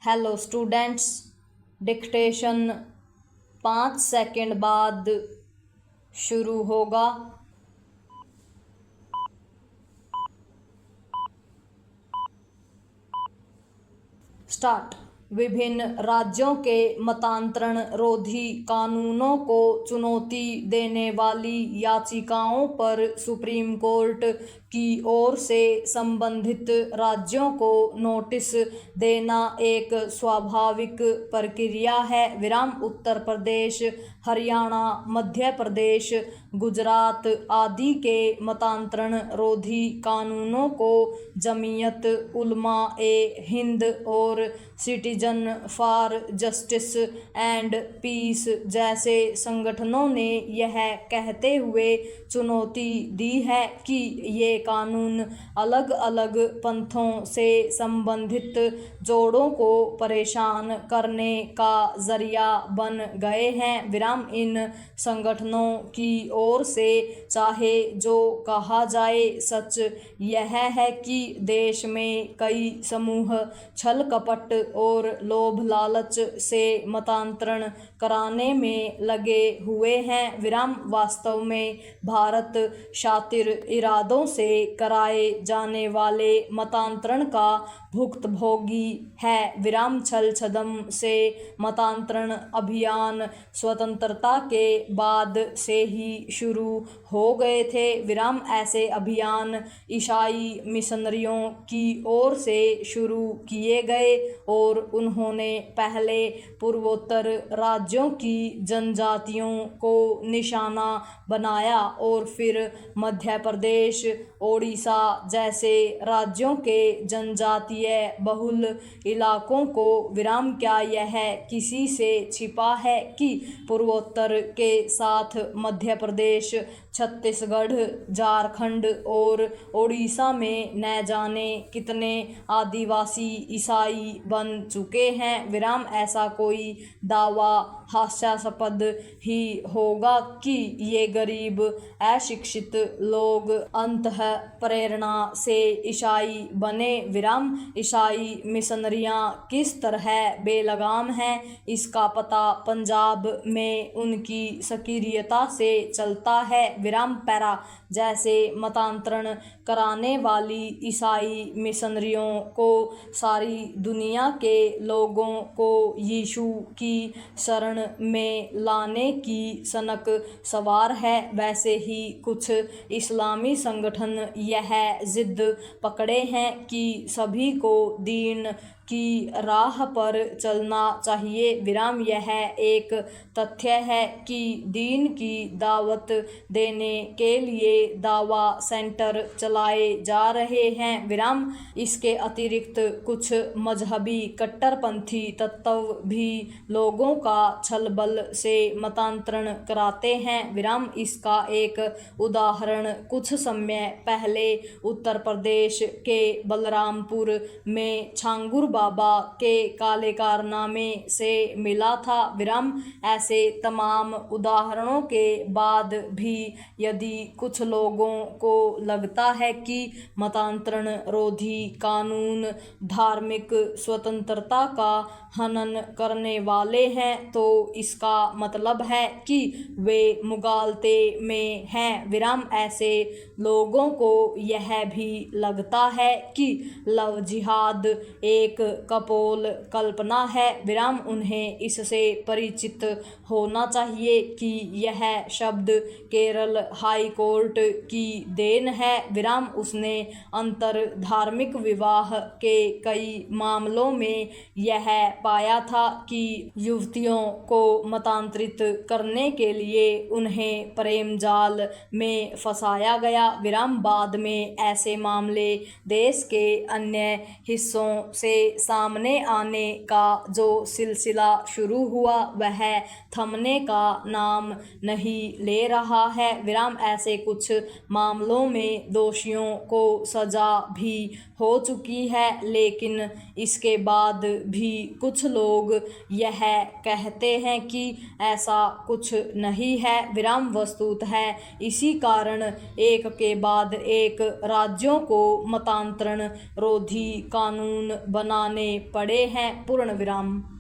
Hello students, dictation 5 second बाद शुरू होगा। स्टार्ट। विभिन्न राज्यों के मतांतरण रोधी कानूनों को चुनौती देने वाली याचिकाओं पर सुप्रीम कोर्ट की ओर से संबंधित राज्यों को नोटिस देना एक स्वाभाविक प्रक्रिया है। उत्तर प्रदेश, हरियाणा, मध्य प्रदेश, गुजरात आदि के मतांतरण रोधी कानूनों को जमीयत उलमा ए हिंद और citizen for justice and peace जैसे संगठनों ने यह कहते हुए चुनौती दी है कि ये कानून अलग अलग पंथों से संबंधित जोड़ों को परेशान करने का जरिया बन गए हैं। इन संगठनों की ओर से चाहे जो कहा जाए, सच यह है कि देश में कई समूह छल कपट और लोभ लालच से मतांतरण कराने में लगे हुए हैं। वास्तव में भारत शातिर इरादों से कराए जाने वाले मतांतरण का भुक्तभोगी है। छल छदम से मतांतरण अभियान स्वतंत्रता के बाद से ही शुरू हो गए थे। ऐसे अभियान ईसाई मिशनरियों की ओर से शुरू किए गए और उन्होंने पहले पूर्वोत्तर राज्यों की जनजातियों को निशाना बनाया और फिर मध्य प्रदेश, ओडिशा जैसे राज्यों के जनजातीय बहुल इलाकों को। क्या यह किसी से छिपा है कि पूर्वोत्तर के साथ मध्य प्रदेश, छत्तीसगढ़, झारखंड और ओडिशा में न जाने कितने आदिवासी ईसाई बन चुके हैं। ऐसा कोई दावा हास्यास्पद ही होगा कि ये गरीब अशिक्षित लोग अंतः प्रेरणा से ईसाई बने। ईसाई मिशनरियां किस तरह बेलगाम हैं, इसका पता पंजाब में उनकी सक्रियता से चलता है। पैरा जैसे मतांतरण कराने वाली ईसाई मिशनरियों को सारी दुनिया के लोगों को यीशु की शरण में लाने की सनक सवार है, वैसे ही कुछ इस्लामी संगठन यह जिद पकड़े हैं कि सभी को दीन की राह पर चलना चाहिए। यह एक तथ्य है कि दीन की दावत देने के लिए दावा सेंटर चलाए जा रहे हैं। इसके अतिरिक्त कुछ मजहबी कट्टरपंथी तत्व भी लोगों का छलबल से मतांतरण कराते हैं। इसका एक उदाहरण कुछ समय पहले उत्तर प्रदेश के बलरामपुर में छांगुर बाबा के काले कारनामे से मिला था। ऐसे तमाम उदाहरणों के बाद भी यदि कुछ लोगों को लगता है कि मतांतरण रोधी कानून धार्मिक स्वतंत्रता का हनन करने वाले हैं, तो इसका मतलब है कि वे मुगालते में हैं। ऐसे लोगों को यह भी लगता है कि लव जिहाद एक कपोल कल्पना है। उन्हें इससे परिचित होना चाहिए कि यह शब्द केरल हाई कोर्ट की देन है। उसने अंतर धार्मिक विवाह के कई मामलों में यह पाया था कि युवतियों को मतांतरित करने के लिए उन्हें प्रेम जाल में फंसाया गया। बाद में ऐसे मामले देश के अन्य हिस्सों से सामने आने का जो सिलसिला शुरू हुआ वह थमने का नाम नहीं ले रहा है। ऐसे कुछ कुछ मामलों में दोषियों को सजा भी हो चुकी है, लेकिन इसके बाद भी कुछ लोग यह कहते हैं कि ऐसा कुछ नहीं है। विराम वस्तुत है इसी कारण एक के बाद एक राज्यों को मतांतरण रोधी कानून बनाने पड़े हैं। पूर्ण विराम।